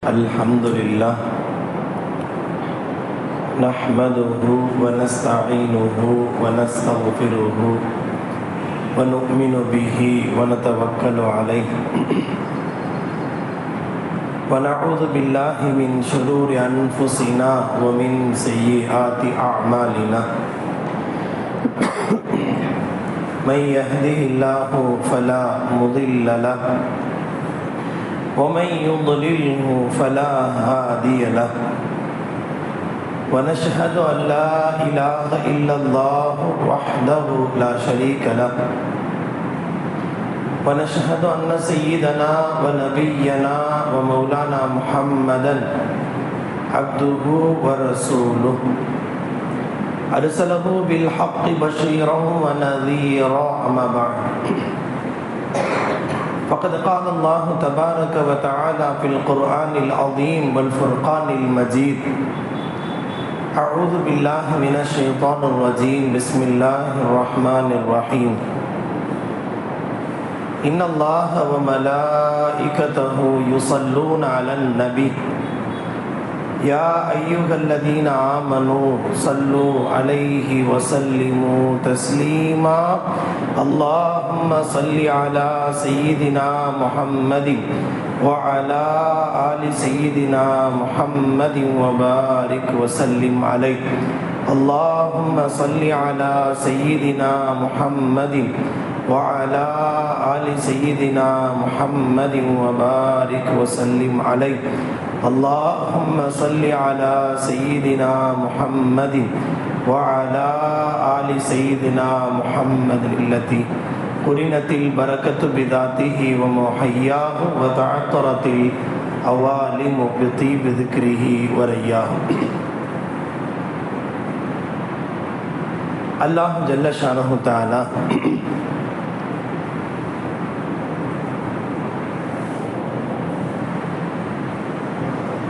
الحمد لله نحمده ونستعينه ونستغفره ونؤمن به ونتوكل عليه ونعوذ بالله من شرور أنفسنا ومن سيئات أعمالنا من يهده الله فلا مضل له ومن يضلله فلا هادي له ونشهد أن لا إله إلا الله وحده لا شريك له ونشهد أن سيدنا ونبينا ومولانا محمدا عبده ورسوله أرسله بالحق بشيرا ونذيرا أما بعد فقد قال الله تبارك وتعالى في القرآن العظيم والفرقان المجيد أعوذ بالله من الشيطان الرجيم بسم الله الرحمن الرحيم إن الله وملائكته يصلون على النبي يا أيها الذين آمنوا صلوا عليه وسلموا تسليما اللهم صل على سيدنا محمد وعلى آل سيدنا محمد وبارك وسلم عليه اللهم صل على سيدنا محمد وعلى آل سيدنا محمد وبارك وسلم عليه اللهم صل على سيدنا محمد وعلى آل سيدنا محمد التي قرنت البركة بذاته ومحياه وتعطرت العوالم بطيب ذكره ورياه. الله جل شانه تعالى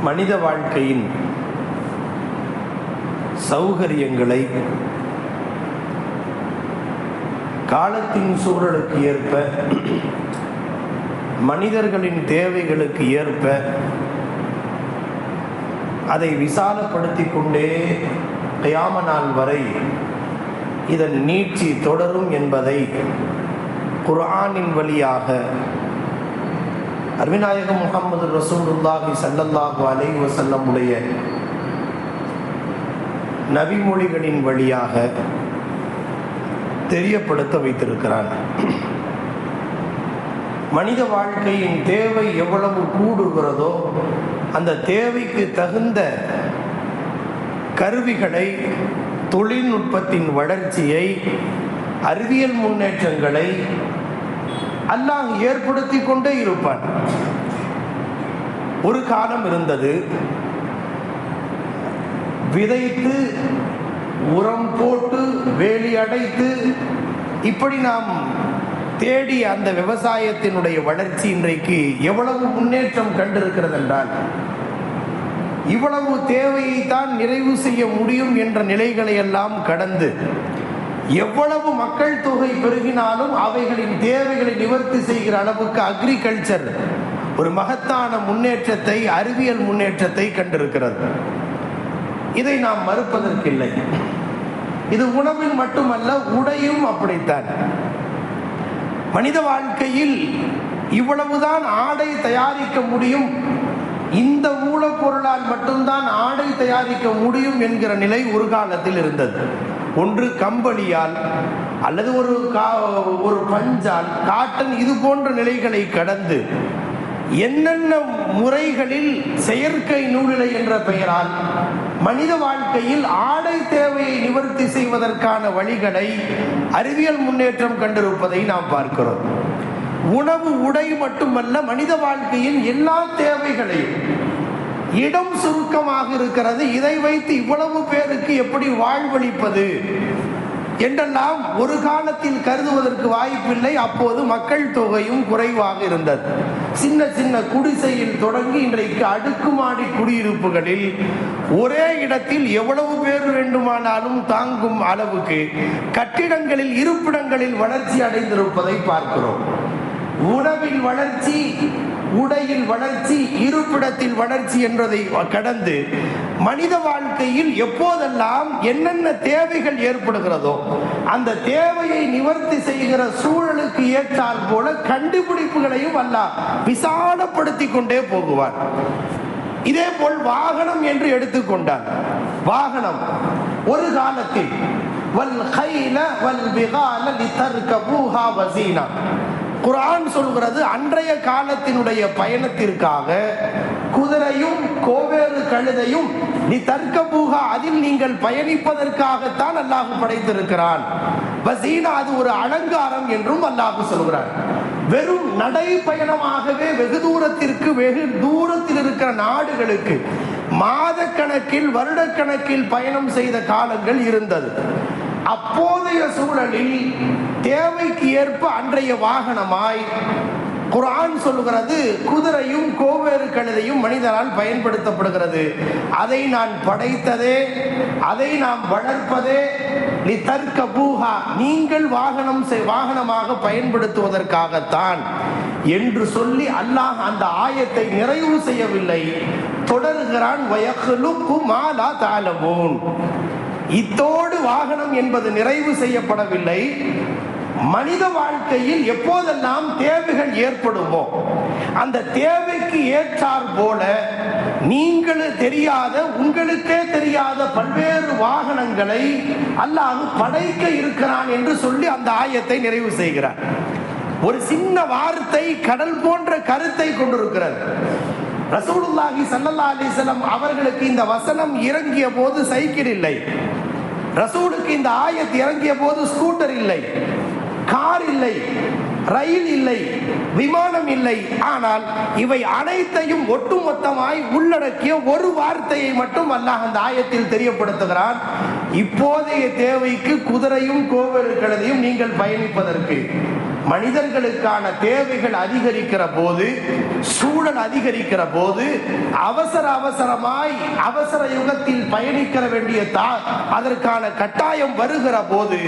மனித வாழ்க்கையின் சௌகரியங்களை காலத்தின் சூழலுக்கு ஏற்ப மனிதர்களின் தேவைகளுக்கு ஏற்ப அதை விசாலப்படுத்திக் கொண்டே கியாம நாள் வரை இதன் நீட்சி தொடரும் என்பதை குர்ஆனின் வழியாக அருமைநாயகம் முஹம்மது ரசூலுல்லாஹி ஸல்லல்லாஹு அலைஹி வஸல்லம் உடைய நபிமொழிகளின் வழியாக தெரியப்படுத்த வைத்திருக்கிறார். மனித வாழ்க்கையின் தேவை எவ்வளவு கூடுகிறதோ அந்த தேவைக்கு தகுந்த கருவிகளை, தொழில்நுட்பத்தின் வளர்ச்சியை, அறிவியல் முன்னேற்றங்களை அல்லாஹ் ஏற்படுத்தி கொண்டே இருப்பான். ஒரு காலம் இருந்தது, விதைத்து உரம் போட்டு வேலி அடைத்து இப்படி நாம் தேடி அந்த விவசாயத்தினுடைய வளர்ச்சி இன்றைக்கு எவ்வளவு முன்னேற்றம் கண்டிருக்கிறது என்றால், இவ்வளவு தேவையை தான் நிறைவு செய்ய முடியும் என்ற நிலைகளை எல்லாம் கடந்து எவ்வளவு மக்கள் தொகை பெருகினாலும் அவைகளின் தேவைகளை நிவர்த்தி செய்கிற அளவுக்கு அக்ரிகல்ச்சர் ஒரு மகத்தான முன்னேற்றத்தை, அறிவியல் முன்னேற்றத்தை கண்டிருக்கிறது. இதை நாம் மறுப்பதற்கில்லை. இது உணவில் மட்டுமல்ல, உடையும் அப்படித்தான். மனித வாழ்க்கையில் இவ்வளவுதான் ஆடை தயாரிக்க முடியும், இந்த மூலப்பொருளால் மட்டும்தான் ஆடை தயாரிக்க முடியும் என்கிற நிலை ஒரு காலத்தில் இருந்தது. ஒன்று கம்பளியால் அல்லது ஒரு பஞ்சால், காட்டன், இது போன்ற நிலைகளை கடந்து என்னென்ன முறைகளில் செயற்கை நூலிழை என்ற பெயரால் மனித வாழ்க்கையில் ஆடை தேவையை நிவர்த்தி செய்வதற்கான வழிகளை அறிவியல் முன்னேற்றம் கண்டிருப்பதை நாம் பார்க்கிறோம். உணவு, உடை மட்டுமல்ல, மனித வாழ்க்கையின் எல்லா தேவைகளையும், இடம் சுருக்கமாக இருக்கிறது, இதை வைத்து இவ்வளவு பேருக்கு எப்படி வாழ்வளிப்பது என்றெல்லாம் ஒரு காலத்தில் கருதுவதற்கு வாய்ப்பில்லை. அப்போது மக்கள் தொகையும் குறைவாக இருந்தது. சின்ன சின்ன குடிசையில் தொடங்கி இன்றைக்கு அடுக்குமாடி குடியிருப்புகளில் ஒரே இடத்தில் எவ்வளவு பேர் வேண்டுமானாலும் தாங்கும் அளவுக்கு கட்டிடங்களில், இருப்பிடங்களில் வளர்ச்சி அடைந்திருப்பதை பார்க்கிறோம். உணவில் வளர்ச்சி, உடையில் வளர்ச்சி, இருப்பிடத்தில் வளர்ச்சி என்பதை கடந்து மனித வாழ்க்கையில் எப்போதெல்லாம் என்னென்ன தேவைகள் ஏற்படுகிறதோ அந்த தேவையை நிவர்த்தி செய்கிற சூழலுக்கு ஏற்றால் போல கண்டுபிடிப்புகளையும் அல்லாஹ் விசாலப்படுத்தி கொண்டே போகுவார். இதே போல் வாகனம் என்று எடுத்துக்கொண்டார். வாகனம் ஒரு காலத்தில் வல் கைல வல் பிகால லிதர்கபூஹா வஸீனா, குர்ஆன் சொல்கிறது அன்றைய காலத்தினுடைய பயணத்திற்காக குதிரையும் கோவேறு கழுதையும் லிதர்கபூஹா, அதில் நீங்கள் பயணிப்பதற்காகத்தான் அல்லாஹ் படைத்திருக்கிறான். வஸீனா, அது ஒரு அலங்காரம் என்றும் அல்லாஹ் சொல்கிறார். வெறும் நடைப்பயணமாகவே வெகு தூரத்தில் இருக்கிற நாடுகளுக்கு மாதக்கணக்கில் வருடக்கணக்கில் பயணம் செய்த காலங்கள் இருந்தது. அப்போதைய சூழலில் தேவைக்கு ஏற்ப அன்றைய வாகனமாய் குர்ஆன் சொல்லுகிறது குதிரையும் கோவேறு கழுதையும் மனிதனால் பயன்படுத்தப்படுகிறது. அதை நான் படைத்ததே, அதை நாம் வளர்ப்பதே லிதர்கபூஹா, நீங்கள் வாகனமாக பயன்படுத்துவதற்காகத்தான் என்று சொல்லி அல்லாஹ் அந்த ஆயத்தை நிறைவு செய்யவில்லை, தொடர்கிறான். வயக்லுகு மா லா தஅலமூன். இத்தோடு வாகனம் என்பது நிறைவு செய்யப்படவில்லை. மனித வாழ்க்கையில் எப்போதெல்லாம் தேவைகள் ஏற்படுமோ அந்த தேவைக்கு ஏற்றார் போல உங்களுக்கே தெரியாத பல்வேறு வாகனங்களை அல்லாஹ் படைக்க இருக்கிறான் என்று சொல்லி அந்த ஆயத்தை நிறைவு செய்கிறார். ஒரு சின்ன வார்த்தை கடல் போன்ற கருத்தை கொண்டிருக்கிறது. ரசூலுல்லாஹி ஸல்லல்லாஹு அலைஹி வஸல்லம் அவர்களுக்கு இந்த வசனம் இறங்கிய போது சைக்கிள் இல்லை, ரசூலுக்கு இந்த ஆயத் இறங்கிய போது ஸ்கூட்டர் இல்லை, கார் இல்லை, ரயில் இல்லை, விமானம் இல்லை. ஆனால் இவை அனைத்தையும் ஒட்டுமொத்தமாய் உள்ளடக்கிய ஒரு வார்த்தையை மட்டும் அல்லாஹ் அந்த ஆயத்தில் தெரியப்படுத்துகிறான். இப்போதைய தேவைக்கு குதிரையும் கோவேறு கழுதையும் நீங்கள் பயணிப்பதற்கு மனிதர்களுக்கான தேவைகள் அதிகரிக்கிற போது, சூழல் அதிகரிக்கிற போது, அவசரமாய் அவசர யுகத்தில் பயணிக்க வேண்டிய அதற்கான கட்டாயம் வருகிற போது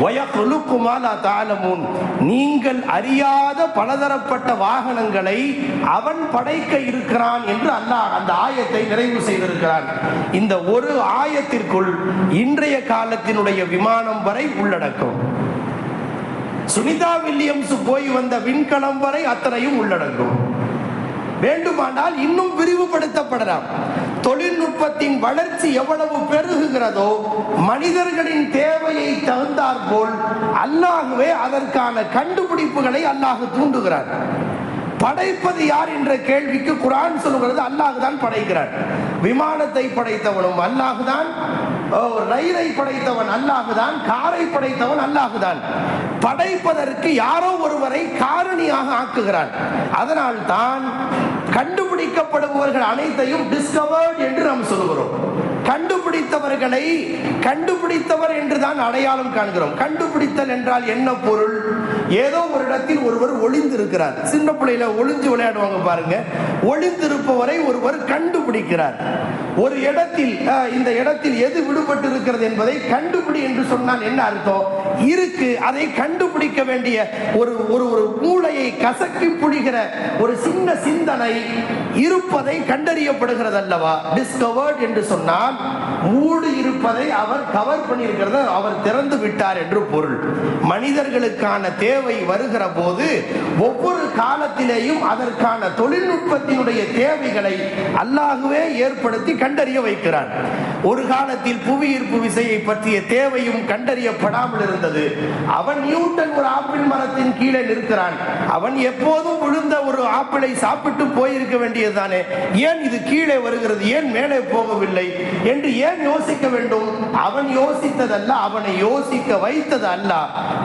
வயக்லுகு மா லா தஅலமூன், நீங்கள் அறியாத பலதரப்பட்ட வாகனங்களை அவன் படைக்க இருக்கிறான் என்று அல்லாஹ் அந்த ஆயத்தை நிறைவு செய்திருக்கிறான். இந்த ஒரு ஆயத்திற்குள் இன்றைய காலத்தினுடைய விமானம் வரை உள்ளடக்கும். சுனிதா வில்லியம்ஸ் போய் வந்த விண்கலம் வரை அத்தனையும் உள்ளடங்கும். வேண்டுமானால் இன்னும் விரிவுபடுத்தப்படலாம். தொழில்நுட்பத்தின் வளர்ச்சி எவ்வளவு பெருகுகிறதோ மனிதர்களின் தேவையை தகுந்தாற் போல் அல்லாஹ்வே அதற்கான கண்டுபிடிப்புகளை அல்லாஹ் தூண்டுகிறார். படைப்பது யார் என்ற கேள்விக்கு குர்ஆன் சொல்லுகிறது அல்லாஹ் தான் படைக்கிறார். விமானத்தை படைத்தவனும் அல்லாஹ் தான், ரயிலை படைத்தவன் அல்லாஹ் தான், காரை படைத்தவன் அல்லாஹ் தான். படைப்பதற்கு யாரோ ஒருவரை காரணியாக ஆக்குகிறான். அதனால் தான் கண்டுபிடிக்கப்படுபவர்கள் அனைத்தையும் டிஸ்கவர்ட் என்று நாம் சொல்கிறோம். கண்டுபிடித்தவர்களை கண்டுபிடித்தவர் என்றுதான் அடையாளம் காண்கிறோம். கண்டுபிடித்தல் என்றால் என்ன பொருள்? ஏதோ ஒரு இடத்தில் ஒருவர் ஒளிந்திருக்கிறார். சின்ன பிள்ளையில ஒளிஞ்சு விளையாடுவாங்க பாருங்க. ஒளிந்திருப்பவரை ஒருவர் கண்டுபிடிக்கிறார். ஒரு இடத்தில் இந்த இடத்தில் எது விடுபட்டு இருக்கிறது என்பதை கண்டுபிடி என்று சொன்னால் என்ன அர்த்தம்? இருக்கு, அதை கண்டுபிடிக்க வேண்டிய ஒரு மூளையை கசக்கி புழிகிற ஒரு சின்ன சிந்தனை இருப்பதை கண்டறியப்படுகிறது அல்லவா? டிஸ்கவர்ட் என்று சொன்னால் மூடு இருப்பதை அவர் கவர் பண்ணியிருக்கிறத அவர் திறந்து விட்டார் என்று பொருள். மனிதர்களுக்கான தேவை வருகிற போது ஒவ்வொரு காலத்திலேயும் அதற்கான தொழில்நுட்பத்தினுடைய தேவைகளை அல்லாஹ்வே ஏற்படுத்தி கண்டறிய வைக்கிறார். ஒரு காலத்தில் புவி ஈர்ப்பு விசையை பற்றிய தேவையும் கண்டறியப்படாமல் இருந்தது. அவன் நியூட்டன் ஒரு ஆப்பிள் மரத்தின் கீழே நிற்கிறான். அவன் எப்போதும் விழுந்த ஒரு ஆப்பிளை சாப்பிட்டு போயிருக்க வேண்டியதுதானே, ஏன் இது கீழே வருகிறது, ஏன் மேலே போகவில்லை என்று ஏன் யோசிக்க வேண்டும்? அவன் யோசித்ததல்ல, அவனை யோசிக்க வைத்தது அல்ல.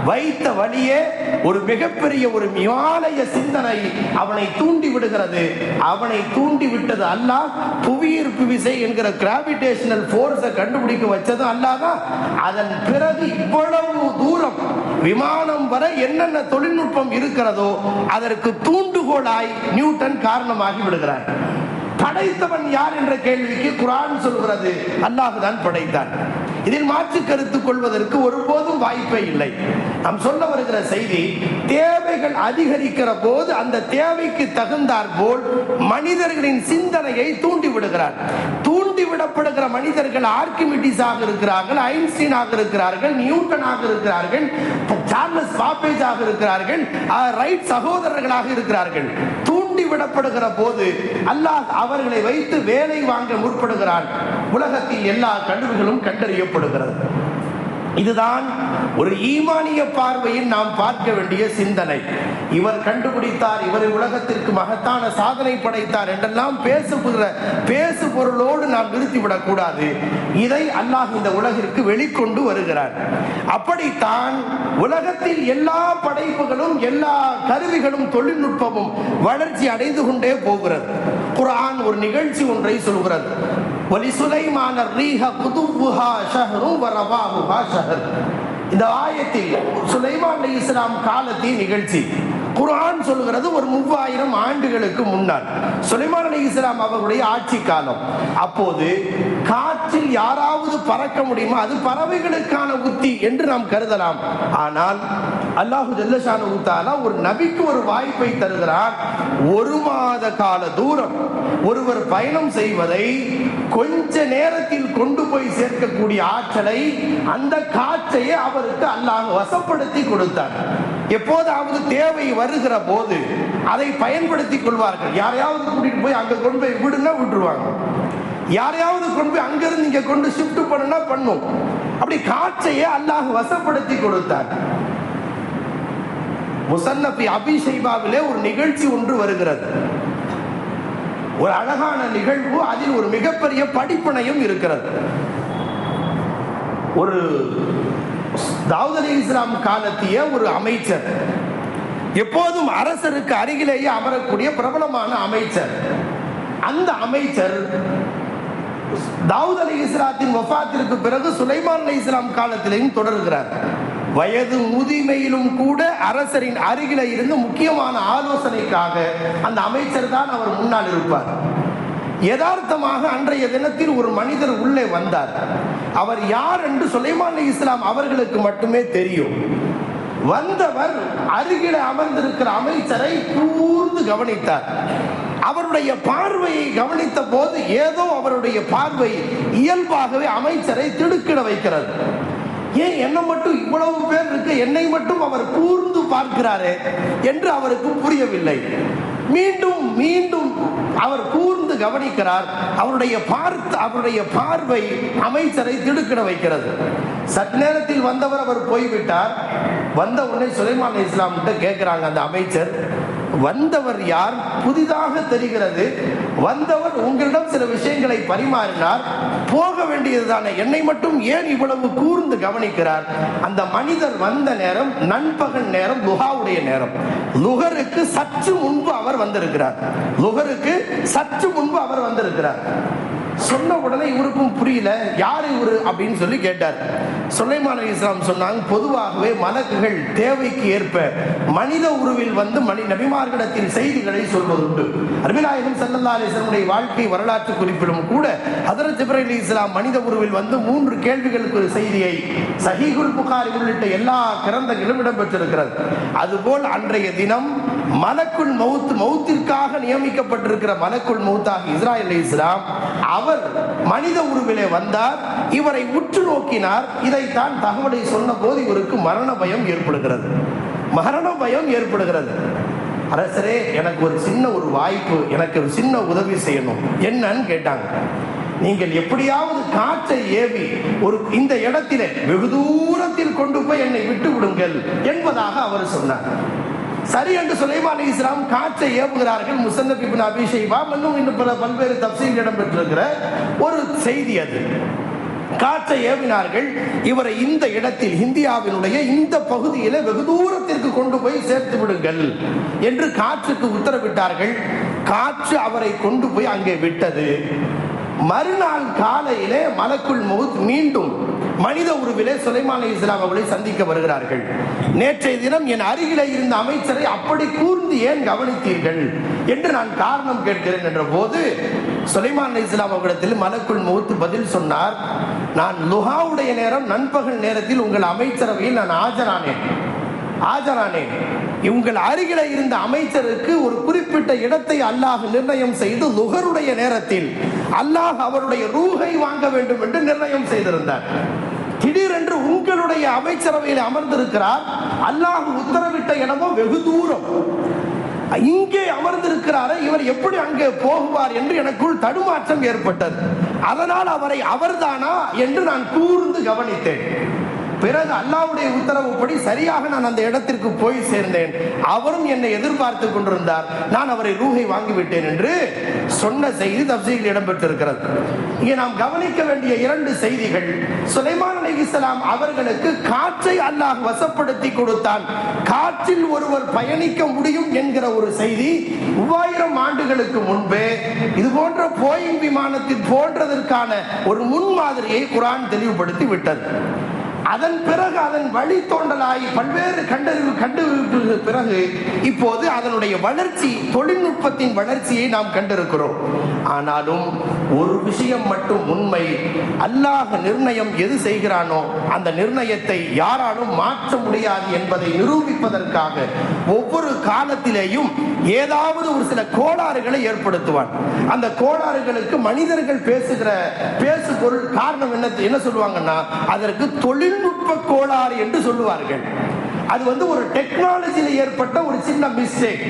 வைத்த வழியே ஒரு மிகப்பெரிய ஒரு இமாலய சிந்தனை அவனை தூண்டி விடுகிறது. அவனை தூண்டி விட்டது அல்லாஹ். புவியீர்ப்பு விசை என்கிற கிராவிடேஷனல் போர்ஸை கண்டுபிடிக்க வச்சது அல்லாஹ் தான். அதன் பிறகு இவ்வளவு தூரம் விமானம் வரை என்னென்ன தொழில்நுட்பம் இருக்கிறதோ அதற்கு தூண்டுகோலாய் நியூட்டன் காரணமாகி விடுகிறார். படைத்தவன் யார் என்ற கேள்விக்கு குர்ஆன் சொல்கிறது அல்லாஹ் தான் படைத்தான். இதில் மாற்று கருத்து கொள்வதற்கு ஒருபோதும் வாய்ப்பே இல்லை. நாம் சொல்ல வருகிற செய்தி, தேவைகள் அதிகரிக்கிற போது அந்த தேவைக்கு தகுந்தார் போல் மனிதர்களின் சிந்தனையை தூண்டி விடுகிறார். தூண்டிவிடப்படுகிற மனிதர்கள் ஆர்கிமிடிஸாக இருக்கிறார்கள், ஐன்ஸ்டீனாக இருக்கிறார்கள், நியூட்டனாக இருக்கிறார்கள், சார்லஸ் பாப்பேஜாக இருக்கிறார்கள், ரைட் சகோதரர்களாக இருக்கிறார்கள். தூண்டிவிடப்படுகிற போது அல்லாஹ் அவர்களை வைத்து வேலை வாங்க முற்படுகிறான். உலகத்தில் எல்லா கனவுகளும் கண்டறியப்படுகிறது. இதுதான் ஒரு ஈமானிய பார்வையில் நாம் பார்க்க வேண்டிய சிந்தனை. இவர் கண்டுபிடித்தார், இவர் உலகத்திற்கு மகத்தான சாதனை படைத்தார் என்றெல்லாம் பேசு பொருளோடு நாம் நிறுத்திவிடக் கூடாது. இதை அல்லாஹ் இந்த உலகிற்கு வெளிக்கொண்டு வருகிறார். அப்படித்தான் உலகத்தில் எல்லா படைப்புகளும், எல்லா கருவிகளும், தொழில்நுட்பமும் வளர்ச்சி அடைந்து கொண்டே போகிறது. குர்ஆன் ஒரு நிகழ்ச்சி ஒன்றை சொல்கிறது. வலிசுலைமான ரீஹ குதுவுஹா ஷஹ்ரு வரவாஹுஹா ஷஹர். இந்த ஆயத்தில் சுலைமான் அலைஹிஸ்ஸலாம் காலத்தின் நிகழ்ச்சி குர்ஆன் சொல்கிறது. ஒரு 3000 ஆண்டுகளுக்கு முன்னால் சுலைமான் அலைஹிஸ்ஸலாம் அவர்களுடைய ஆட்சி காலம். அப்போது காற்றில் யாராவது பறக்க முடியுமா? அது பறவைகளுக்கான உத்தி என்று நாம் கருதலாம். ஆனால் அல்லாஹு ஜல்ல ஷானஹு தஆலா ஒரு நபிக்கு ஒரு வாய்ப்பை தருகிறார். 1 மாத கால தூரம் ஒருவர் பயணம் செய்வதை கொஞ்ச நேரத்தில் கொண்டு போய் சேர்க்கக்கூடிய ஆற்றலை, அந்த காற்றையே அவருக்கு அல்லாஹ் வசப்படுத்தி கொடுத்தார். எப்போதாவது தேவை வருகிற போது அதை பயன்படுத்திக் கொள்வார்கள். யாரையாவது கூட்டிட்டு போய் அங்க கொண்டு போய் விடுனா விட்டுருவாங்க, யாரையாவது கொண்டு போய் அங்கிருந்து இங்க கொண்டு ஷிஃப்ட் பண்ணுனா பண்ணும். அப்படி காற்றையே அல்லாஹ் வசப்படுத்தி கொடுத்தார். முஸன்னஃப் அபீ ஷைபாவிலே ஒரு நிகழ்ச்சி ஒன்று வருகிறது. ஒரு அழகான நிகழ்வு, அதில் ஒரு மிகப்பெரிய படிப்பினையும் இருக்கிறது. ஒரு தாவூத் அலைஹிஸ்ஸலாம் காலத்திய ஒரு அமைச்சர், எப்போதும் அரசருக்கு அருகிலேயே அமரக்கூடிய பிரபலமான அமைச்சர். அந்த அமைச்சர் தாவூத் அலைஹிஸ்ஸலாத்தின் வஃபாத்திற்கு பிறகு சுலைமான் அலைஹிஸ்ஸலாம் காலத்திலேயும் தொடர்கிறார். வயது முதுமையிலும் கூட அரசரின் அருகில இருந்து முக்கியமான ஆலோசனைக்காக அந்த அமைச்சர் தான் அவர் முன்னால் இருப்பார். யதார்த்தமாக அன்றைய தினத்தில் ஒரு மனிதர் உள்ளே வந்தார். அவர் யார் என்று சுலைமான் அலைஹிஸ்ஸலாம் அவர்களுக்கு மட்டுமே தெரியும். வந்தவர் அருகில அமர்ந்திருக்கிற அமைச்சரை கூர்ந்து கவனித்தார். அவருடைய பார்வையை கவனித்த போது ஏதோ அவருடைய பார்வை இயல்பாகவே அமைச்சரை திடுக்கிட வைக்கிறது. ஏன் என்ன மட்டும் இவ்வளவு பேர் இருக்கு, என்னை மட்டும் அவர் கூர்ந்து பார்க்கிறாரே என்று அவருக்கு புரியவில்லை. மீண்டும் மீண்டும் அவர் கூர்ந்து கவனிக்கிறார். அவருடைய பார்வை அமைச்சரை திடுக்கிட வைக்கிறது. சற்று நேரத்தில் வந்தவர் அவர் போய்விட்டார். வந்த உடனே சுலைமான் அலைஹிஸ்ஸலாம் கிட்ட கேட்கிறாங்க அந்த அமைச்சர், வந்தவர் யார்? புதிதாக தெரிகிறது. வந்தவர் உங்களிடம் சில விஷயங்களை பரிமாறினார், போக வேண்டியதுதானே, என்னை மட்டும் ஏன் இவ்வளவு கூர்ந்து கவனிக்கிறார்? அந்த மனிதர் வந்த நேரம் நண்பகல் நேரம், லுஹாவுடைய நேரம். லுஹருக்கு சற்று முன்பு அவர் வந்திருக்கிறார். சொன்ன உடனே இவருக்கும் புரியல, யார் இவரு அப்படின்னு சொல்லி கேட்டார். சுலைமான் அலைஹிஸ்ஸலாம் சொன்னாங்க, பொதுவாகவே மலக்குகள் தேவைக்கு ஏற்ப மனித உருவில் வந்து நபிமார்களிடத்தில் செய்திகளை சொல்வதுண்டு. நபிநாயகம் ஸல்லல்லாஹு அலைஹி வஸல்லம் வாழ்க்கை வரலாற்று குறிப்பிலும் கூட ஹஜ்ரத் ஜிப்ரீல் அலைஹிஸ்ஸலாம் மனித உருவில் வந்து 3 கேள்விகளுக்கு ஒரு செய்தியை சஹீஹுல் புகாரி உள்ளிட்ட எல்லா கிரந்தங்களும் இடம்பெற்றிருக்கிறது. அதுபோல் அன்றைய தினம் மலக்குல் மௌத்திற்காக நியமிக்கப்பட்டிருக்கிற மலக்குல் மௌத்தாக இஸ்ராயில் அலைஹிஸ்ஸலாம் அவர் மனித உருவிலே வந்தார். இவரை உற்று நோக்கினார். இதைத்தான் தகவலை சொன்ன போது இவருக்கு மரண பயம் ஏற்படுகிறது. அரசரே, எனக்கு ஒரு சின்ன வாய்ப்பு, எனக்கு ஒரு சின்ன உதவி செய்யணும். என்னன்னு கேட்டாங்க. நீங்கள் எப்படியாவது காற்றை ஏவி இந்த இடத்திலே வெகு தூரத்தில் கொண்டு போய் என்னை விட்டு விடுங்கள் என்பதாக அவர் சொன்னார். சரி என்று சுலைமான் அலைஹிஸ்ஸலாம் காற்றை ஏவுகிறார்கள். முஸன்னஃப் இப்னு அபீ ஷைபா இன்னும் பல்வேறு தஃப்சீர் இடம்பெற்றிருக்கிற ஒரு செய்தி அது. காற்றை ஏவினார்கள். இவரை இந்த இடத்தில், இந்தியாவினுடைய இந்த பகுதியில வெகு தூரத்திற்கு கொண்டு போய் சேர்த்து விடுங்கள் என்று காற்றுக்கு உத்தரவிட்டார்கள். காற்று அவரை கொண்டு போய் அங்கே விட்டது. மறுநாள் காலையிலே மலக்குல் மௌத் மீண்டும் மனித உருவிலே சுலைமான் அலைஹிஸ்ஸலாம் அவர்களை சந்திக்க வருகிறார்கள். நேற்றைய தினம் என் அருகிலே இருந்த அமைச்சரை அப்படி கூர்ந்து ஏன் கவனித்தீர்கள் என்று நான் காரணம் கேட்கிறேன் என்ற போது சுலைமான் அலைஹிஸ்ஸலாம் அவர்களிடத்தில் மலக்குல் மௌத் பதில் சொன்னார், நான் லுஹாவுடைய நேரம் நண்பகல் நேரத்தில் உங்கள் அமைச்சரவையில் நான் ஆஜரானேன். உங்கள் அருகில இருந்த அமைச்சருக்கு ஒரு குறிப்பிட்ட இடத்தை அல்லாஹ் நிர்ணயம் செய்து லுஹருடைய நேரத்தில் அல்லாஹ் அவருடைய ரூஹை வாங்க வேண்டும் என்று நிர்ணயம் செய்திருந்தார். திடீரென்று உங்களுடைய அமைச்சரவையில் அமர்ந்திருக்கிறார், அல்லாஹ் உத்தரவிட்ட இடமோ வெகு தூரம், இங்கே அமர்ந்திருக்கிறாரே, இவர் எப்படி அங்கே போகுவார் என்று எனக்குள் தடுமாற்றம் ஏற்பட்டது. அதனால் அவரை அவர்தானா என்று நான் கூர்ந்து கவனித்தேன். பிறகு அல்லாஹ்வுடைய உத்தரவுப்படி சரியாக நான் அந்த இடத்திற்கு போய் சேர்ந்தேன். அவரும் என்னை எதிர்பார்த்து கொண்டிருந்தார். நான் அவரை ரூஹை வாங்கிவிட்டேன் என்று சொன்ன செய்தி தப்சீரில் இடம்பெற்றிருக்கிறது. இங்கே நாம் கவனிக்க வேண்டிய 2 செய்திகள். சுலைமான் அலைஹிஸ்ஸலாம் அவர்களுக்கு காற்றை அல்லாஹ் வசப்படுத்தி கொடுத்தான். காற்றில் ஒருவர் பயணிக்க முடியும் என்கிற ஒரு செய்தி 3000 ஆண்டுகளுக்கு முன்பே இது போன்ற போயிங் விமானத்தில் போன்றதற்கான ஒரு முன்மாதிரியை குர்ஆன் தெளிவுபடுத்தி விட்டது. அதன் பிறகு அதன் வழித்தோண்டலாகி பல்வேறு கண்டுபிடிப்புக்கு பிறகு இப்போது அதனுடைய வளர்ச்சி, தொழில்நுட்பத்தின் வளர்ச்சியை நாம் கண்டிருக்கிறோம். ஆனாலும் ஒரு விஷயம் மட்டும் உண்மை, அல்லாஹ் நிர்ணயம் எது செய்கிறானோ அந்த நிர்ணயத்தை யாராலும் மாற்ற முடியாது என்பதை நிரூபிப்பதற்காக ஒவ்வொரு காலத்திலேயும் ஏதாவது ஒரு சில கோளாறுகளை ஏற்படுத்துவான். அந்த கோளாறுகளுக்கு மனிதர்கள் பேசு பொருள் காரணம் என்ன சொல்லுவாங்கன்னா, அதற்கு தொழில்நுட்ப கோளாறு என்று சொல்லுவார்கள். அது ஒரு டெக்னாலஜியில் ஏற்பட்ட ஒரு சின்ன மிஸ்டேக்.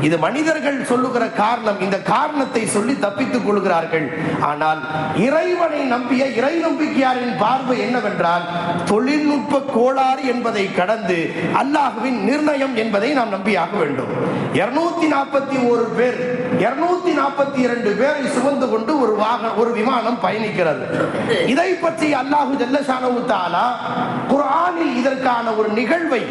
இது மனிதர்கள் சொல்லுகிற காரணம். இந்த காரணத்தை சொல்லி தப்பித்துக் கொள்கிறார்கள். ஆனால் இறைவனை நம்பிய இறை நம்பிக்கையாரின் பார்வை என்னவென்றால், தொழில்நுட்ப கோளாறு என்பதை கடந்து அல்லாஹ்வின் நிர்ணயம் என்பதை நாம் நம்பியாக வேண்டும். 241 பேர் 242 பேரை சுமந்து கொண்டு ஒரு விமானம் பயணிக்கிறது. இதை பற்றி அல்லாஹு ஜல்ல ஷானஹு தஆலா குர்ஆனில் இதற்கான ஒரு நிகழ்வை,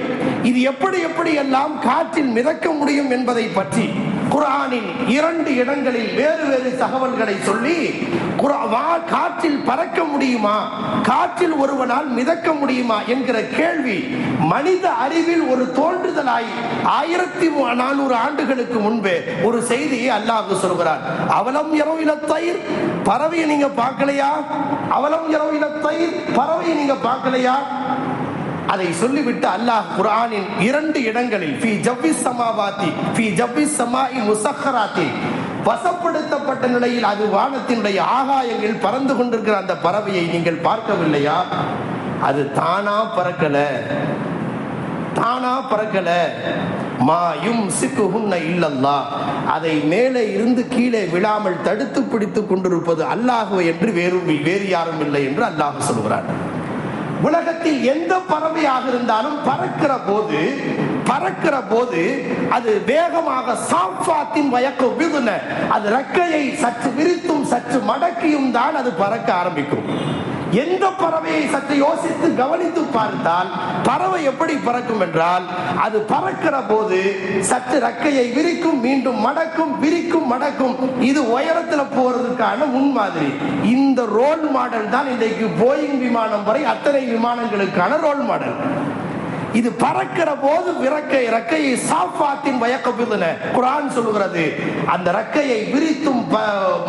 இது எப்படி எல்லாம் காற்றில் மிதக்க முடியும் என்பதை பற்றி குர்ஆனின் 2 இடங்களில் வேறு வேறு தகவல்களை சொல்லி, காற்றில் பறக்க முடியுமா, காற்றில் ஒருவனால் மிதக்க முடியுமா என்கிற கேள்வி மனித அறிவில் ஒரு தோன்றுதலாய் 1400 ஆண்டுகளுக்கு முன்பே ஒரு செய்தியை அல்லாஹ் சொல்கிறார். அவலம் யரௌ இல தய்ர், பறவையை நீங்க பார்க்கலையா? அவலம் யரௌ இல தய்ர், பறவையை நீங்க பார்க்கலையா? அதை சொல்லிவிட்டு அல்லாஹ் குர்ஆனின் 2 இடங்களில் ஃபீ ஜவ்விஸ் ஸமாவாதி ஃபீ ஜவ்விஸ் ஸமாஇ முஸக்கராத்தி, வசப்படுத்தப்பட்ட நிலையில் அது வானத்தினுடைய ஆகாயங்களில் பறந்து கொண்டிருக்கிற அந்த பறவையை நீங்கள் பார்க்கவில்லையா? அது தானா பறக்கல. மா யும்சிகுஹுன்ன இல்லல்லாஹ், அதை மேலே இருந்து கீழே விழாமல் தடுத்து பிடித்துக் கொண்டிருப்பது அல்லாஹ் என்று வேறு யாரும் இல்லை என்று அல்லாஹ் சொல்கிறார். உலகத்தில் எந்த பறவையாக இருந்தாலும் பறக்கிற போது அது வேகமாக சாஃபாத்தின் வயக்கம் விதுன, அது ரெக்கையை சற்று விரித்தும் சற்று மடக்கியும் தான் அது பறக்க ஆரம்பிக்கும். எந்த பறவையை சற்று யோசித்து கவனித்து பார்த்தால் பறவை எப்படி பறக்கும் என்றால், அது பறக்கிற போது சற்று ரெக்கையை விரிக்கும், மீண்டும் மடக்கும், விரிக்கும், மடக்கும். இது உயரத்தில் போறதுக்கான முன்மாதிரி. இந்த ரோல் மாடல் தான் இன்றைக்கு போயிங் விமானம் வரை அத்தனை விமானங்களுக்கான ரோல் மாடல். இது பறக்கிற போது ரெக்கையை சாஃபாத்தின் வயக்கபிதுன குர்ஆன் சொல்லுகிறது. அந்த ரெக்கையை விரித்தும்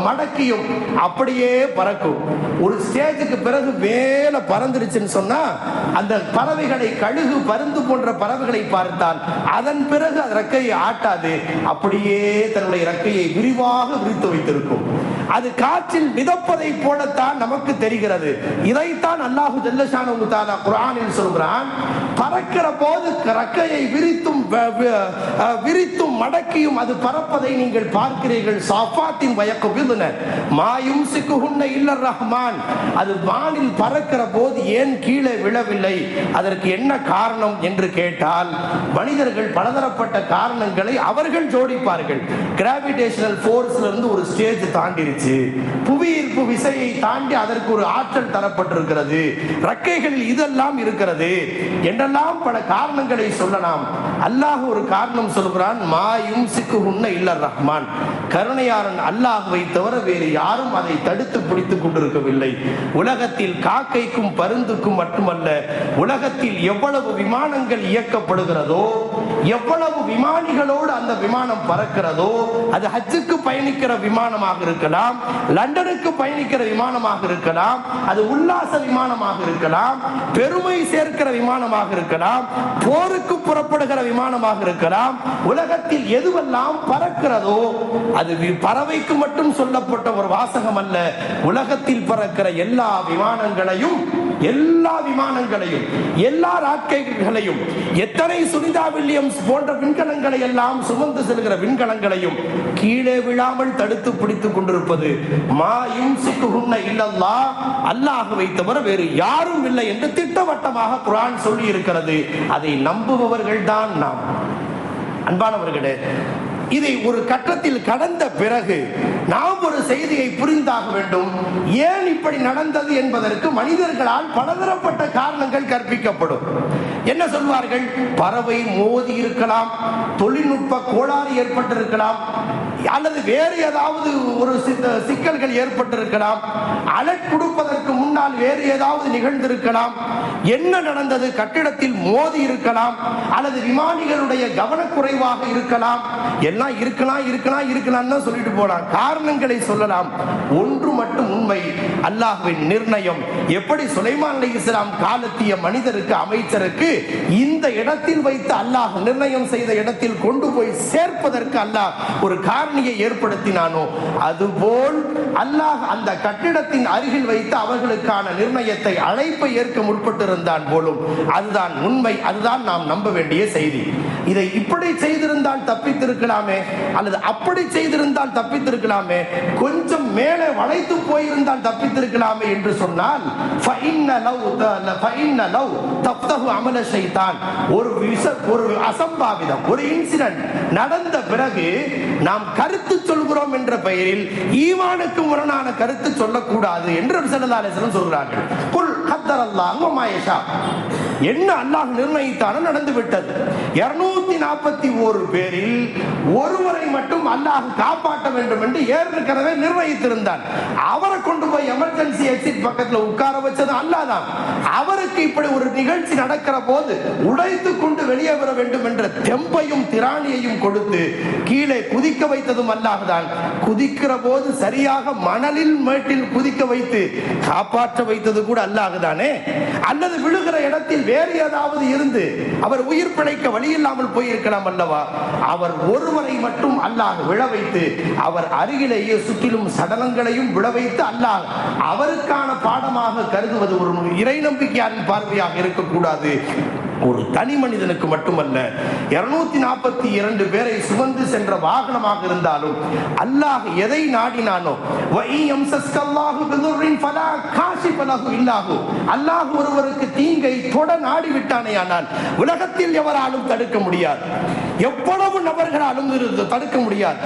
மடக்கியும் அப்படியே பறக்கும். ஒரு ஸ்டேஜுக்கு பிறகு மேல பறந்துருச்சுன்னு சொன்னா, அந்த பறவைகளை, கழுகு, பருந்து போன்ற பறவைகளை பார்த்தால் அதன் பிறகு அது ரெக்கையை ஆட்டாது, அப்படியே தன்னுடைய ரெக்கையை விரிவாக விரித்து வைத்திருக்கும். அது காற்றில் மிதப்பதை போலத்தான் நமக்கு தெரிகிறது. இதைத்தான் அல்லாஹு ஜல்ல ஷானஹு தஆலா குர்ஆனில் சொல்கிறான். பறக்கிற போது ரெக்கையை விரித்தும் மடக்கியும் அது பறப்பதை நீங்கள் பார்க்கிறீர்கள். சாஃபாத்தின் வயக்குபிதுன மா யும்சிகுஹுன்ன இல்லர் ரஹ்மான், அது வானில் பறக்கிற போது ஏன் கீழே விழவில்லை? அதற்கு என்ன காரணம் என்று கேட்டால், மனிதர்கள் பலதரப்பட்ட காரணங்களை அவர்கள் ஜோடிப்பார்கள். கிராவிடேஷனல் ஃபோர்ஸ்ல இருந்து ஒரு ஸ்டேஜ் தாண்டிருச்சு, புவியீர்ப்பு விசையை தாண்டி அதற்கு ஒரு ஆற்றல் தரப்பட்டிருக்கிறது, ரெக்கைகளில் இதெல்லாம் இருக்கிறது என்றெல்லாம் பல காரணங்களை சொல்லலாம். அல்லாஹ் ஒரு காரணம் சொல்கிறான், மா யும்சிகுஹுன்ன இல்லர் ரஹ்மான், கருணையாளன் அல்லாஹ்வை தவிர வேறு யாரும் அதை தடுத்து பிடித்துக் கொண்டிருக்கவில்லை. உலகத்தில் காக்கைக்கும் பருந்துக்கும் மட்டுமல்ல, உலகத்தில் எவ்வளவு விமானங்கள் இயக்கப்படுகிறதோ எவ்வளவு விமானிகளோடு அந்த விமானம் பறக்கிறதோ, அது ஹஜ்ஜுக்கு பயணிக்கிற விமானமாக இருக்கலாம், லண்டனுக்கு பயணிக்கிற விமானமாக இருக்கலாம், அது உல்லாச விமானமாக இருக்கலாம், பெருமை சேர்க்கிற விமானமாக இருக்கலாம், போருக்கு புறப்படுகிற விமானமாக இருக்கலாம், உலகத்தில் எதுவெல்லாம் பறக்கிறதோ அது பறவைக்கு மட்டும் சொல்லப்பட்ட ஒரு வாசகம் அல்ல. உலகத்தில் பறக்கிற எல்லா விமானங்களையும் எல்லா ராக்கெட்டுகளையும், எத்தனை சுனிதா வில்லியம்ஸ் போன்ற விண்கலங்களை எல்லாம் சுமந்து செல்கிற விண்கலங்களையும் கீழே விழாமல் தடுத்து பிடித்துக் கொண்டிருப்பது மா யும்சிகுஹுன்ன இல்லல்லாஹ், அல்லாஹ்வை தவிர வேறு யாரும் இல்லை என்று திட்டவட்டமாக குர்ஆன் சொல்லி இருக்கிறது. அதை நம்புபவர்கள் தான் நாம். அன்பானவர்களே, இதை ஒரு கட்டத்தில் கடந்த பிறகு நாம் ஒரு செய்தியை புரிந்தாக வேண்டும். ஏன் இப்படி நடந்தது என்பதற்கு மனிதர்களால் பலதரப்பட்ட காரணங்கள் கற்பிக்கப்படும். என்ன சொல்வார்கள்? பறவை மோதி இருக்கலாம், தொழில்நுட்ப கோளாறு ஏற்பட்டிருக்கலாம், அல்லது வேறு ஏதாவது ஒரு சிக்கல்கள் ஏற்பட்டிருக்கலாம், அலர்ட் கொடுப்பதற்கு முன்னால் வேறு ஏதாவது நிகழ்ந்திருக்கலாம். என்ன நடந்தது? கட்டிடத்தில் மோதி இருக்கலாம், அல்லது விமானிகளுடைய கவனக்குறைவாக இருக்கலாம். எல்லாம் இருக்கலாம் சொல்லிட்டு போலாம், காரணங்களை சொல்லலாம். ஒன்று மட்டும் உண்மை, அல்லாஹ்வின் நிர்ணயம். எப்படி சுலைமான் அலைஹிஸ்ஸலாம் காலத்திய மனிதருக்கு, அமைச்சருக்கு இந்த இடத்தில் வைத்து அல்லாஹ் நிர்ணயம் செய்த இடத்தில் கொண்டு போய் சேர்ப்பதற்கு அல்லாஹ் ஒரு காரணியை ஏற்படுத்தினானோ, அதுபோல் அல்லாஹ் அந்த கட்டிடத்தின் அருகில் வைத்து அவர்களுக்கான நிர்ணயத்தை, அழைப்பை ஏற்க முற்பட்டிருந்தான் போலும். அதுதான் உண்மை, அதுதான் நாம் நம்ப வேண்டிய செய்தி. இதை இப்படி செய்திருந்தால் தப்பித்திருக்கலாமே, அல்லது அப்படி செய்திருந்தால் தப்பித்திருக்கலாமே, கொஞ்சம் மேலே வளைத்து போயிருந்தால் தப்பித்திருக்கலாமே என்று சொன்னால், ஒரு அசம்பாவிதம், ஒரு இன்சிடென்ட் நடந்த பிறகு நாம் கருத்து சொல்கிறோம் என்ற பெயரில் ஈமானுக்கு முரணான கருத்து சொல்லக்கூடாது என்று ஸல்லல்லாஹு அலைஹி வஸல்லம் சொல்கிறார்கள். குல் கத்தரல்லாஹு வ மா யஷா, என்ன அல்லாஹ் நிர்ணயித்தானோ நடந்து விட்டது. 241 பேரில் ஒருவரை மட்டும் அல்லாஹ் காப்பாற்ற வேண்டும் என்று ஏற்கனவே நிர்ணயித்திருந்தான். அவரை கொண்டு போய் எமர்ஜென்சி எக்ஸிட் பக்கத்தில் உட்கார வச்சது அல்லாஹ் தான். அவருக்கு இப்படி ஒரு நிகழ்ச்சி நடக்கிற போது உடைத்து கொண்டு வெளியே வர வேண்டும் என்ற தெம்பையும் திராணியையும் கொடுத்து கீழே குதிக்க வைத்ததும் அல்லாஹ் தான். குதிக்கிற போது சரியாக மணலில் மேட்டில் குதிக்க வைத்து காப்பாற்ற வைத்தது கூட அல்லாஹ் தானே. அல்லது விழுகிற இடத்தில் வேறு ஏதாவது இருந்து அவர் உயிர் பிழைக்க வழி இல்லாமல் போயிருக்கலாம் அல்லவா? அவர் ஒருவரை மட்டும் அல்லாஹ் விழ வைத்து, அவர் அருகிலேயே சுற்றிலும் சடலங்களையும் விழ வைத்து அல்லாஹ் அவருக்கான பாடமாக கருதுவது ஒரு இறை நம்பிக்கையாரின் பார்வையாக இருக்கக்கூடாது. ஒரு தனி மனிதனுக்கு மட்டுமல்ல, 242 பேரை சுமந்து சென்ற வாகனமாக இருந்தாலும் அல்லாஹ் எதை நாடினானோ, அல்லாஹ் ஒருவருக்கு தீங்கை தொட நாடிவிட்டானே ஆனால் உலகத்தில் எவராலும் தடுக்க முடியாது, எவ்வளவு நபர்களாலும் தடுக்க முடியாது.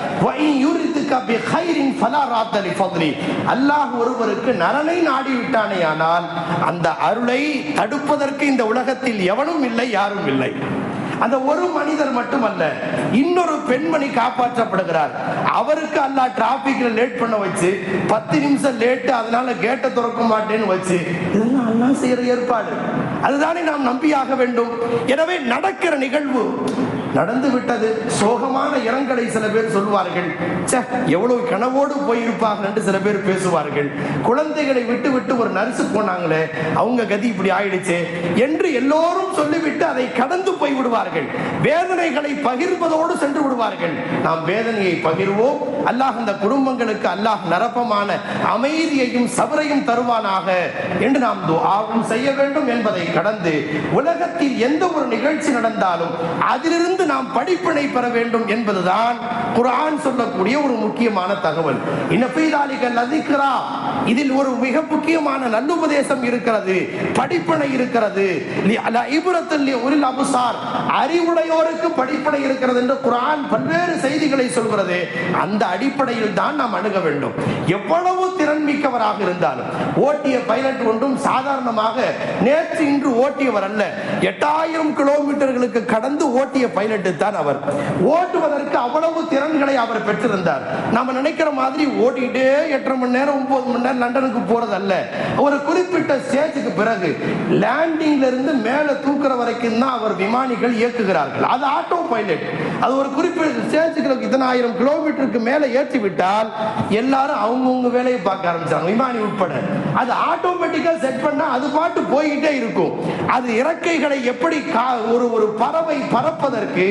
அல்லாஹ் ஒருவருக்கு நலனை நாடிவிட்டானே ஆனால் அந்த அருளை தடுப்பதற்கு இந்த உலகத்தில் எவனும் இல்லை, யாரும் இல்லை. அந்த ஒரு மனிதர் மட்டுமல்ல, இன்னொரு பெண்மணி காப்பாற்றப்படுகிறார். அவருக்கு அல்லாஹ் டிராபிக்ல லேட் பண்ண வச்சு 10 நிமிஷம் லேட், அதனால கேட்டை திறக்க மாட்டேன்னு வச்சு, இதெல்லாம் அல்லாஹ் செய்யற ஏற்பாடு. அதுதானே நாம் நம்பியாக வேண்டும். எனவே நடக்கிற நிகழ்வு நடந்து விட்டது. சோகமான இரங்கலை சில பேர் சொல்வார்கள். எவ்வளவு கனவோடு போயிருப்பார்கள் என்று சில பேர் பேசுவார்கள். குழந்தைகளை விட்டு விட்டு ஒரு நர்ஸ் போனாங்களே, அவங்க கதி இப்படி ஆயிடுச்சு என்று எல்லோரும் சொல்லிவிட்டு அதை கடந்து போய் விடுவார்கள். வேதனைகளை பகிர்வதோடு சென்று விடுவார்கள். நாம் வேதனையை பகிர்வோம். அல்லாஹ் அந்த குடும்பங்களுக்கு அல்லாஹ் நிரப்பமான அமைதியையும் சபரையும் தருவானாக என்று நாம் துஆவும் செய்ய வேண்டும் என்பதை கடந்து, உலகத்தில் எந்த ஒரு நிகழ்ச்சி நடந்தாலும் அதிலிருந்து நாம் படிப்பினை பெற வேண்டும் என்பதுதான் குர்ஆன் சொல்லக்கூடிய ஒரு முக்கியமான தகவல். இதில் ஒரு மிக முக்கியமான நல்லுபதேசம் இருக்கிறது, படிப்பினை இருக்கிறது. அறிவுடையோருக்கு படிப்பினை இருக்கிறது என்று குர்ஆன் பல்வேறு செய்திகளை சொல்கிறது. அந்த அடிப்படையில் தான் நாம் அணுக வேண்டும். எவ்வளவு திறன் மிக்கவராக இருந்தாலும், ஓட்டிய பைலட் ஒன்றும் சாதாரணமாக நேற்று இன்று ஓட்டியவர் அல்ல. 8000 கிலோமீட்டர்களுக்கு கடந்து ஓட்டிய பைலட் தான் அவர். ஓட்டுவதற்கு அவ்வளவு திறன்களை அவர் பெற்றிருந்தார். நம்ம நினைக்கிற மாதிரி ஓட்டிட்டே 8.5 மணி நேரம் 9 மணி நேரம் லண்டனுக்கு போறது அல்ல. ஒரு குறிப்பிட்ட ஸ்டேஜுக்கு பிறகு லேண்டிங்ல இருந்து மேல தூக்குற வரைக்கும் தான் அவர் விமானிகள் இயக்குகிறார்கள். அது ஆட்டோ பைலட். அது ஒரு குறிப்பிட்ட ஸ்டேஜுக்கு இத்தனை 1000 கிலோமீட்டருக்கு மேல ஏற்றி விட்டால் எல்லாரும் அவங்கவுங்க வேலையை பார்க்க ஆரம்பிச்சாங்க, விமானி உட்பட. அது ஆட்டோமேட்டிக்கா செட் பண்ணா அது பாட்டு போய்கிட்டே இருக்கும். அது இறக்கைகளை எப்படி ஒரு பறவை பறப்பதற்கு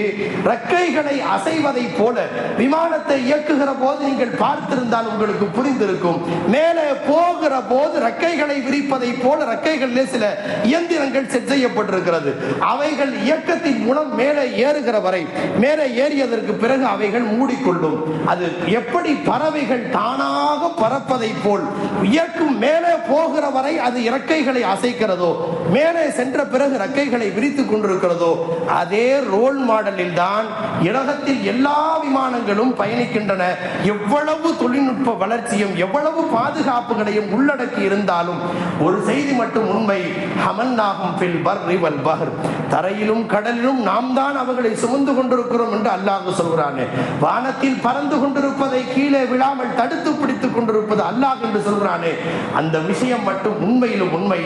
இறக்கைகளை அசைவதை போல விமானத்தை இயக்குகிற போது நீங்கள் பார்த்திருந்தால் உங்களுக்கு புரிந்திருக்கும். மேலே போகிற போது இறக்கைகளை விரிப்பதை போல இறக்கைகளிலே சில இயந்திரங்கள் செட் செய்யப்பட்டிருக்கிறது. அவைகள் இயக்கத்தின் மூலம் மேலே ஏறுகிற வரை, மேலே ஏறியதற்கு பிறகு அவைகள் மூடிக்கொள்ளும். அது எப்படி பறவைகள் தானாக பறப்பதை போல் இயக்கும். மேலே போகிற வரை அது இறக்கைகளை அசைக்கிறதோ, மேலே சென்ற பிறகு இறக்கைகளை விரித்துக் கொண்டிருக்கிறதோ, அதே ரோல் மாடலில் தான் உலகத்தில் எல்லா விமானங்களும் பயணிக்கின்றன. எவ்வளவு தொழில்நுட்ப வளர்ச்சியும் எவ்வளவு பாதுகாப்புகளையும் உள்ளடக்கி இருந்தாலும் ஒரு செய்தி மட்டும் உண்மை, ஹமல்நாஹும் ஃபில் பர்ரி வல் பஹர், தரையிலும் கடலிலும் நாம் தான் அவர்களை சுமந்து கொண்டிருக்கிறோம் என்று அல்லாஹ் சொல்கிறானே. வானத்தில் பறந்து கொண்டிருப்பதை கீழே விழாமல் தடுத்து பிடித்துக் கொண்டிருப்பது அல்லாஹ் என்று சொல்கிறானே. அந்த விஷயம் மட்டும் உண்மையிலும் உண்மை.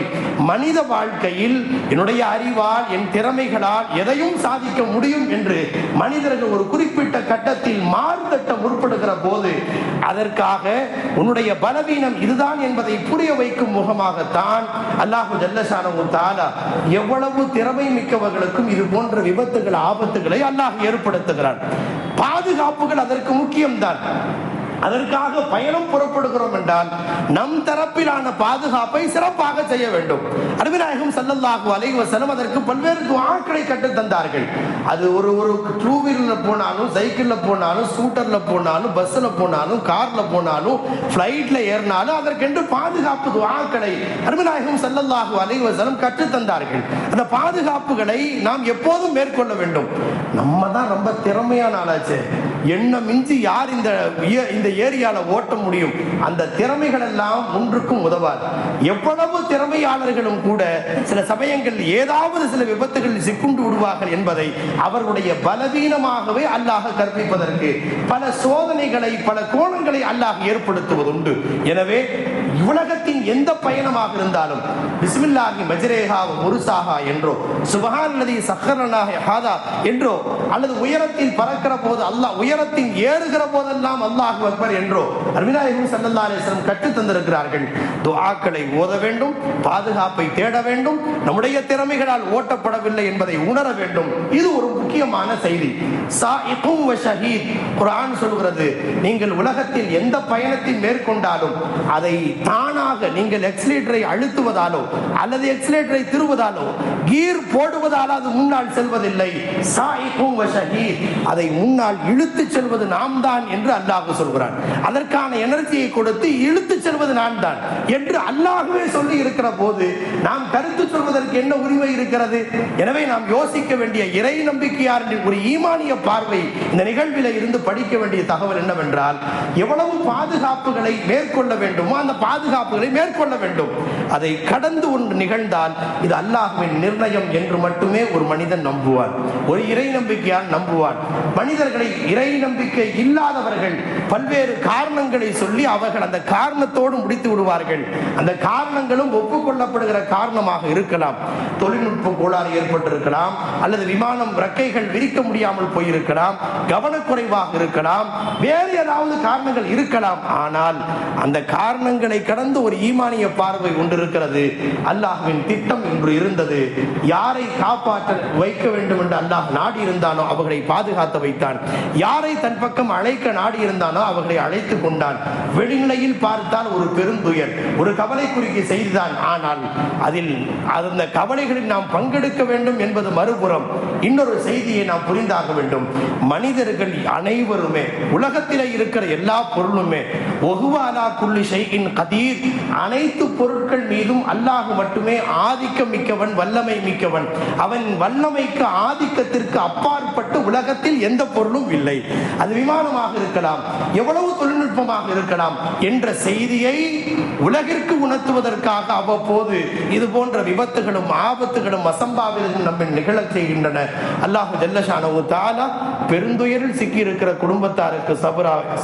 மனித வாழ்க்கையில் என்னுடைய அறிவால் என் திறமைகளால் எதையும் சாதிக்க முடியும் என்று மனிதர்கள் ஒரு குறிப்பிட்ட கட்டத்தில் மாறுதட்ட முற்படுகிற போது அதற்காக உன்னுடைய பலவீனம் இதுதான் என்பதை புரிய வைக்கும் முகமாகத்தான் அல்லாஹ் ஜல்ல ஷானஹு தஆலா எவ்வளவு திறமை மிக்கவர்களுக்கும் இது போன்ற விபத்துகள் ஆபத்துகளை அல்லாஹ் ஏற்படுத்துகிறான். பாதுகாப்புகள் அதற்கு முக்கியம்தான். அதற்காக பயணம் புறப்படுகிறோம் என்றால் நம் தரப்பிலான பாதுகாப்பை சிறப்பாக செய்ய வேண்டும். நபிநாயகம் ஸல்லல்லாஹு அலைஹி வஸல்லம் அதற்கு பல்வேறு துஆக்களை கற்றுத் தந்தார்கள். அது ஒரு டூ வீலர்ல போனாலும், சைக்கிள்ல போனாலும், ஸ்கூட்டர்ல போனாலும், பஸ்ல போனாலும், கார்ல போனாலும், ஃப்ளைட்ல ஏறினாலும் அதற்கென்று பாதுகாப்பு துஆக்களை நபிநாயகம் ஸல்லல்லாஹு அலைஹி வஸல்லம் கற்றுத் தந்தார்கள். அந்த பாதுகாப்புகளை நாம் எப்போதும் மேற்கொள்ள வேண்டும். நம்ம தான் ரொம்ப திறமையான ஆளாச்சு, என்ன மிஞ்சி யார் இந்த ஏரியால ஓட்ட முடியும்? அந்த திறமைகள் எல்லாம் ஒன்றுக்கும் உதவாது. எவ்வளவு திறமையாளர்களும் கூட சில சமயங்கள் ஏதாவது சில விபத்துகளில் சிக்குண்டு விடுவார்கள் என்பதை அவர்களுடைய பலவீனமாகவே அல்லாஹ் கற்பிப்பதற்கு பல சோதனைகளை, பல கோணங்களை அல்லாஹ் ஏற்படுத்துவதுண்டு. எனவே உலகத்தின் எந்த பயணமாக இருந்தாலும் பிஸ்மில்லாஹி மஜ்ரேஹா வ முர்சாஹா என்றோ, சுப்ஹானல்லதி ஸஹ்ஹரனா ஹாதா என்றோ, அல்லது உயரத்தில் பறக்கிற போது அல்லாஹ், உயரத்தில் ஏறுகிற போதெல்லாம் அல்லாஹு அக்பர் என்றோ நபிநாயகம் ஸல்லல்லாஹு அலைஹி வஸல்லம் கற்றுத் தந்திருக்கிறார்கள். துஆக்களை ஓத வேண்டும், பாதுகாப்பை தேட வேண்டும், நம்முடைய திறமைகளால் ஓட்டப்படவில்லை என்பதை உணர வேண்டும். இது ஒரு முக்கியமான செய்தி. சாயிகும் வ ஷஹீத், குர்ஆன் சொல்கிறது, நீங்கள் உலகத்தில் எந்த பயணத்தை மேற்கொண்டாலும் அதை தானாக நீங்கள் எக்ஸிலேட்டரை அழுத்துவதாலோ அல்லது எக்ஸிலேட்டரை திருவதாலோ கீர் போடுவதால் அது முன்னால் செல்வதில்லை. சாயிகும் வ ஷஹீத், அதை முன்னால் இழுத்து செல்வது நாம் தான் என்று அல்லாஹ் சொல்கிறான். அதற்கான எனர்ஜியை கொடுத்து இழுத்து செல்வது நான் தான் என்று அல்லாஹ்வே சொல்லி இருக்கிற போது நாம் கருத்து சொல்வதற்கு என்ன உரிமை இருக்கிறது? எனவே நாம் யோசிக்க வேண்டிய இறை நம்பிக்கையார் ஒரு ஈமானிய பார்வை இந்த நிகழ்வில் இருந்து படிக்க வேண்டிய தகவல் என்னவென்றால், எவ்வளவு பாதுகாப்புகளை மேற்கொள்ள வேண்டுமோ அந்த பாதுகாப்புகளை மேற்கொள்ள வேண்டும். அதை கடந்து ஒன்று நிகழ்ந்தால் இது அல்லாஹ்வின் நிர்ணயம் என்று மட்டுமே ஒரு மனிதன் நம்புவான், ஒரு இறை நம்பிக்கையால் நம்புவான். மனிதர்களை இறை நம்பிக்கை இல்லாதவர்கள் பல்வேறு காரணங்களை சொல்லி அவர்கள் அந்த காரணத்தோடு முடித்து விடுவார்கள். அந்த காரணங்களும் ஒப்புக்கொள்ளப்படுகிற காரணமாக இருக்கலாம். தொழில்நுட்ப கோளாறு ஏற்பட்டிருக்கலாம், அல்லது விமானம் இறக்கைகள் விரிக்க முடியாமல் போயிருக்கலாம், கவனக்குறைவாக இருக்கலாம், வேறு ஏதாவது காரணங்கள் இருக்கலாம். ஆனால் அந்த காரணங்களை கடந்து ஒரு ஈமானிய பார்வை கொண்டிருக்கிறது. அல்லாஹ்வின் திட்டம் இன்று இருந்தது. யாரை காப்பாற்ற வைக்க வேண்டும் என்று அல்லாஹ் நாடி இருந்தானோ அவர்களை பாதுகாத்து வைத்தான். யாரை தன் பக்கம் அழைக்க நாடி இருந்தானோ அவர்களை அழைத்துக் கொண்டான். வெளிநிலையில் பார்த்தால் ஒரு பெருந்துயர், ஒரு கவலைக்குரிய செய்திதான். ஆனால் அதில் அந்த கவலைகளில் நாம் பங்கெடுக்க வேண்டும் என்பது மறுபுறம். இன்னொரு செய்தியை நாம் புரிந்தாக வேண்டும். மனிதர்கள் அனைவருமே, உலகத்திலே இருக்கிற எல்லா பொருளுமே, ஒஹுவாலா குல்லி ஷைஇன் கதீர், அனைத்து பொருட்கள் மீதும் அல்லாஹ் மட்டுமே ஆதிக்கம் மிக்கவன், வல்லமை மிக்கவன். அவன் வல்லமைக்கு ஆதிக்கத்திற்கு அப்பாற்பட்டு உலகத்தில் எந்த பொருளும் இல்லை. அது விமானமாக இருக்கலாம், எவ்வளவு தொழில்நுட்பமாக இருக்கலாம் என்ற செய்தியை உலகிற்கு உணர்த்துவதற்காக அவ்வப்போது இது போன்ற விபத்துகளும் ஆபத்துகளும் அசம்பாவிதங்களும் நம்மை நிகழச் செய்கின்றன. அல்லாஹ் ஜல்ல ஷானஹு தஆலா பெருந்துயரில் சிக்கி இருக்கிற குடும்பத்தாருக்கு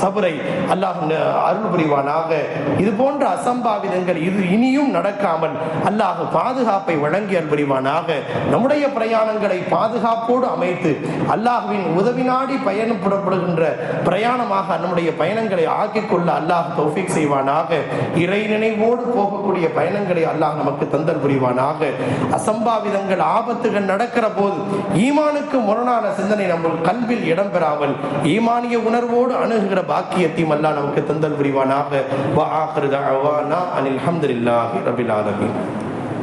சபரை அல்லாஹ் அருள் புரிவானாக. இது போன்ற அசம்பாவிதங்கள் இது இனியும் நடக்காமல் அல்லாஹ் பாதுகாப்பை வழங்கி அருள் புரிவானாக. நம்முடைய பிரயாணங்களை பாதுகாப்போடு அமைத்து அல்லாஹ்வின் உதவி நாடி பயணம் புறப்படுகின்ற பிரயாணமாக நம்முடைய பயணங்களை ஆக்கிக் கொள்ள அல்லாஹ் தௌஃபீக் செய்வானாக. இறை நினைவோடு போகக்கூடிய பயணங்களை அல்லாஹ் நமக்கு தந்தல் புரிவானாக. அசம்பாவிதங்கள் ஆபத்துகள் நடக்கிற போது ஈமானுக்கு முரணான சிந்தனை நம்ம கல்வியில் இடம்பெறாமல் ஈமானிய உணர்வோடு அணுகுகிற பாக்கியத்தையும் அல்லாஹ் நமக்கு தந்தல் புரிவானாக. வ ஆகிரு தஅவானா அனில் ஹம்துலில்லாஹி ரப்பில் ஆலமீன்.